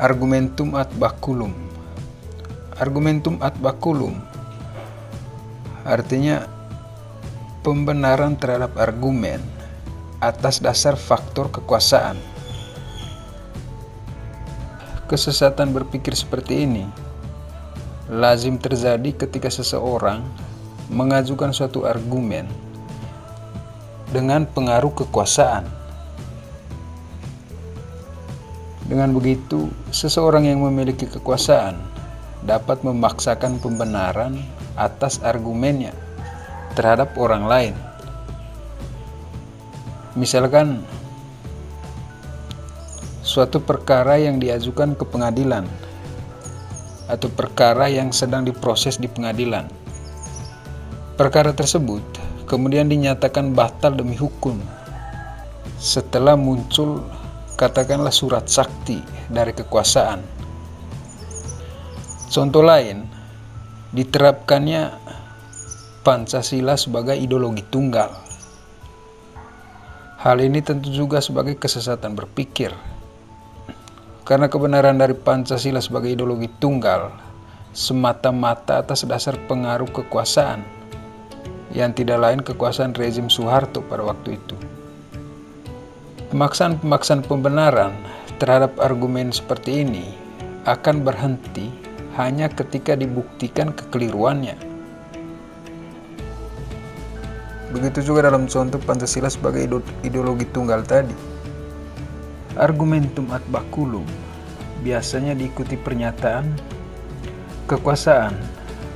Argumentum ad baculum. Argumentum ad baculum artinya pembenaran terhadap argumen atas dasar faktor kekuasaan. Kesesatan berpikir seperti ini lazim terjadi ketika seseorang mengajukan suatu argumen dengan pengaruh kekuasaan. Dengan begitu, seseorang yang memiliki kekuasaan dapat memaksakan pembenaran atas argumennya terhadap orang lain. Misalkan suatu perkara yang diajukan ke pengadilan atau perkara yang sedang diproses di pengadilan. Perkara tersebut kemudian dinyatakan batal demi hukum setelah muncul katakanlah surat sakti dari kekuasaan. Contoh lain, diterapkannya Pancasila sebagai ideologi tunggal. Hal ini tentu juga sebagai kesesatan berpikir. Karena kebenaran dari Pancasila sebagai ideologi tunggal semata-mata atas dasar pengaruh kekuasaan yang tidak lain kekuasaan rezim Soeharto pada waktu itu. Pemaksaan pembenaran terhadap argumen seperti ini akan berhenti hanya ketika dibuktikan kekeliruannya. Begitu juga dalam contoh Pancasila sebagai ideologi tunggal tadi. Argumentum ad baculum biasanya diikuti pernyataan kekuasaan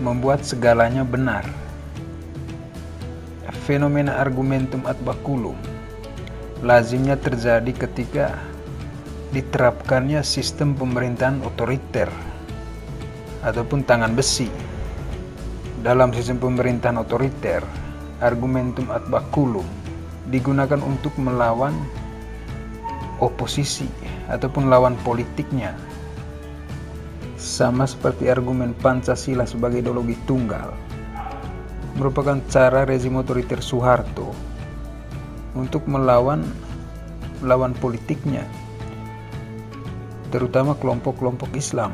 membuat segalanya benar. Fenomena argumentum ad baculum lazimnya terjadi ketika diterapkannya sistem pemerintahan otoriter ataupun tangan besi. Dalam sistem pemerintahan otoriter, argumentum ad baculum digunakan untuk melawan oposisi ataupun lawan politiknya, sama seperti argumen Pancasila sebagai ideologi tunggal merupakan cara rezim otoriter Soeharto untuk melawan lawan politiknya, terutama kelompok-kelompok Islam.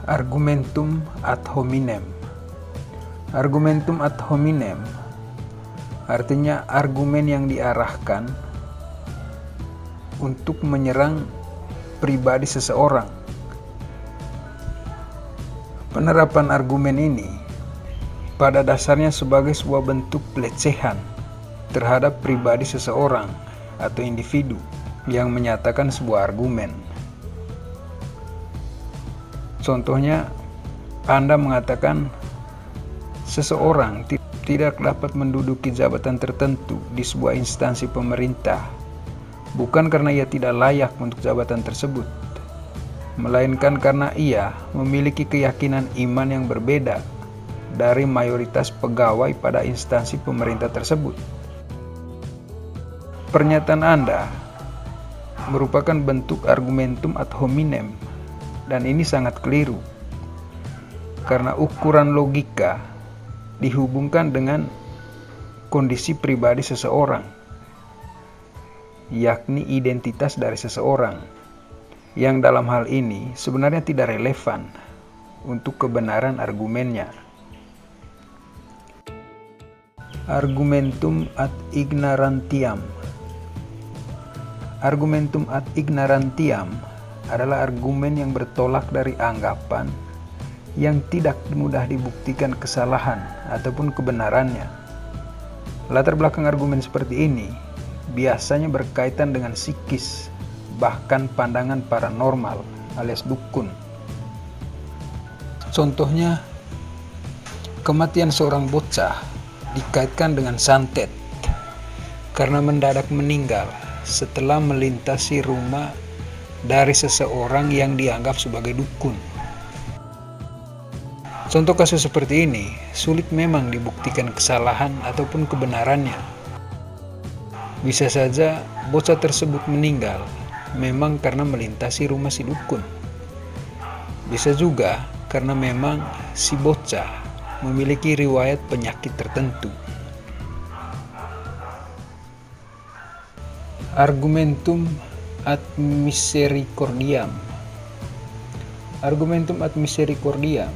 Argumentum ad hominem. Argumentum ad hominem artinya argumen yang diarahkan untuk menyerang pribadi seseorang. Penerapan argumen ini pada dasarnya sebagai sebuah bentuk pelecehan terhadap pribadi seseorang atau individu yang menyatakan sebuah argumen. Contohnya, Anda mengatakan seseorang tidak dapat menduduki jabatan tertentu di sebuah instansi pemerintah, bukan karena ia tidak layak untuk jabatan tersebut, melainkan karena ia memiliki keyakinan iman yang berbeda dari mayoritas pegawai pada instansi pemerintah tersebut. Pernyataan Anda merupakan bentuk argumentum ad hominem, dan ini sangat keliru, karena ukuran logika dihubungkan dengan kondisi pribadi seseorang, yakni identitas dari seseorang, yang dalam hal ini sebenarnya tidak relevan untuk kebenaran argumennya. Argumentum ad ignorantiam. Argumentum ad ignorantiam adalah argumen yang bertolak dari anggapan yang tidak mudah dibuktikan kesalahan ataupun kebenarannya. Latar belakang argumen seperti ini biasanya berkaitan dengan psikis, bahkan pandangan paranormal alias dukun. Contohnya, kematian seorang bocah dikaitkan dengan santet karena mendadak meninggal setelah melintasi rumah dari seseorang yang dianggap sebagai dukun. Contoh kasus seperti ini sulit memang dibuktikan kesalahan ataupun kebenarannya. Bisa saja bocah tersebut meninggal memang karena melintasi rumah si dukun. Bisa juga karena memang si bocah memiliki riwayat penyakit tertentu. Argumentum ad misericordiam. Argumentum ad misericordiam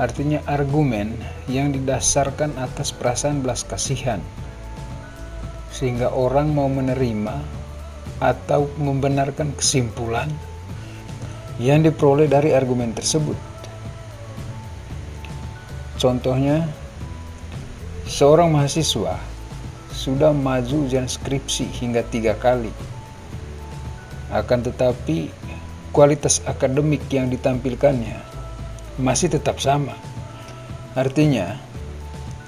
artinya argumen yang didasarkan atas perasaan belas kasihan, sehingga orang mau menerima atau membenarkan kesimpulan yang diperoleh dari argumen tersebut. Contohnya, seorang mahasiswa sudah maju ujian skripsi hingga 3 kali, akan tetapi kualitas akademik yang ditampilkannya masih tetap sama. Artinya,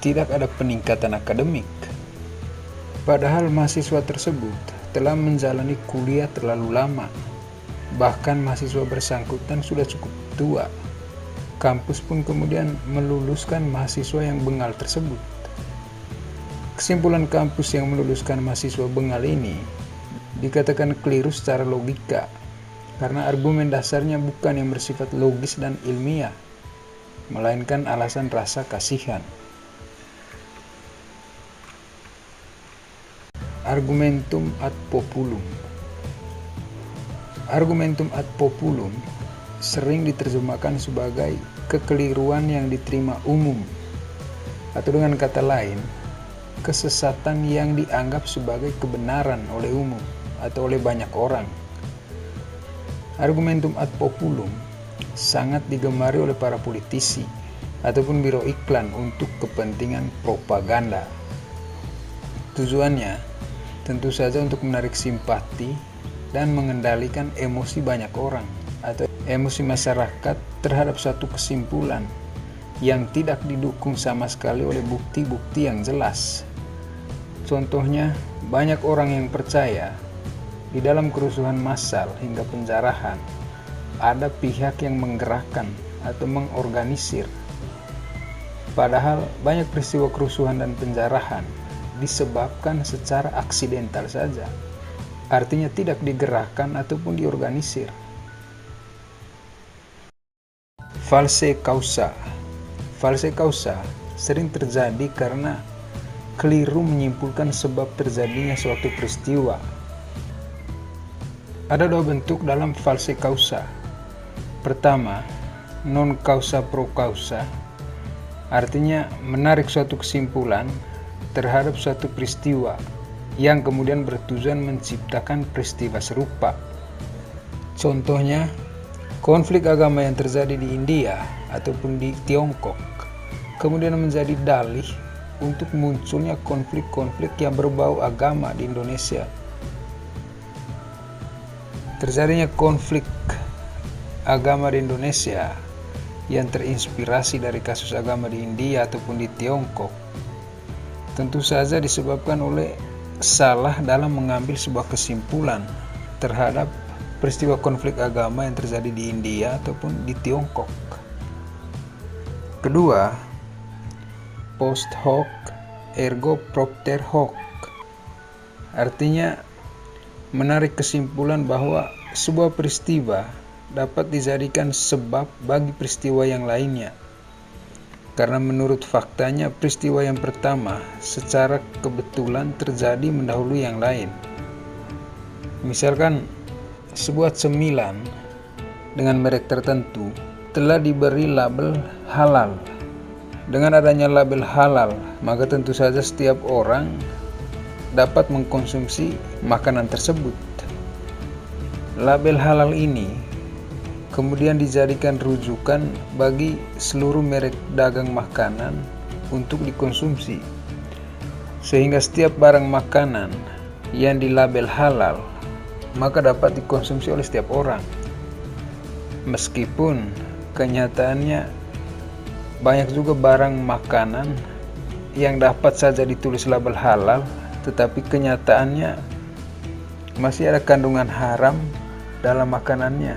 tidak ada peningkatan akademik. Padahal mahasiswa tersebut telah menjalani kuliah terlalu lama. Bahkan mahasiswa bersangkutan sudah cukup tua. Kampus pun kemudian meluluskan mahasiswa yang bengal tersebut. Kesimpulan kampus yang meluluskan mahasiswa bengal ini dikatakan keliru secara logika, karena argumen dasarnya bukan yang bersifat logis dan ilmiah, melainkan alasan rasa kasihan. Argumentum ad populum. Argumentum ad populum sering diterjemahkan sebagai kekeliruan yang diterima umum, atau dengan kata lain, kesesatan yang dianggap sebagai kebenaran oleh umum atau oleh banyak orang. Argumentum ad populum sangat digemari oleh para politisi ataupun biro iklan untuk kepentingan propaganda. Tujuannya tentu saja untuk menarik simpati dan mengendalikan emosi banyak orang atau emosi masyarakat terhadap suatu kesimpulan yang tidak didukung sama sekali oleh bukti-bukti yang jelas. Contohnya, banyak orang yang percaya di dalam kerusuhan massal hingga penjarahan ada pihak yang menggerakkan atau mengorganisir. Padahal banyak peristiwa kerusuhan dan penjarahan disebabkan secara aksidental saja. Artinya tidak digerakkan ataupun diorganisir. False causa. False causa sering terjadi karena keliru menyimpulkan sebab terjadinya suatu peristiwa. Ada 2 bentuk dalam false causa. Pertama, non causa pro causa, artinya menarik suatu kesimpulan terhadap suatu peristiwa yang kemudian bertujuan menciptakan peristiwa serupa. Contohnya, konflik agama yang terjadi di India ataupun di Tiongkok kemudian menjadi dalih untuk munculnya konflik-konflik yang berbau agama di Indonesia. Terjadinya konflik agama di Indonesia yang terinspirasi dari kasus agama di India ataupun di Tiongkok tentu saja disebabkan oleh salah dalam mengambil sebuah kesimpulan terhadap peristiwa konflik agama yang terjadi di India ataupun di Tiongkok. Kedua, post hoc ergo propter hoc, artinya menarik kesimpulan bahwa sebuah peristiwa dapat dijadikan sebab bagi peristiwa yang lainnya, karena menurut faktanya peristiwa yang pertama secara kebetulan terjadi mendahului yang lain. Misalkan sebuah cemilan dengan merek tertentu telah diberi label halal. Dengan adanya label halal, maka tentu saja setiap orang dapat mengkonsumsi makanan tersebut. Label halal ini kemudian dijadikan rujukan bagi seluruh merek dagang makanan untuk dikonsumsi, sehingga setiap barang makanan yang dilabel halal maka dapat dikonsumsi oleh setiap orang. Meskipun kenyataannya banyak juga barang makanan yang dapat saja ditulis label halal, tetapi kenyataannya masih ada kandungan haram dalam makanannya.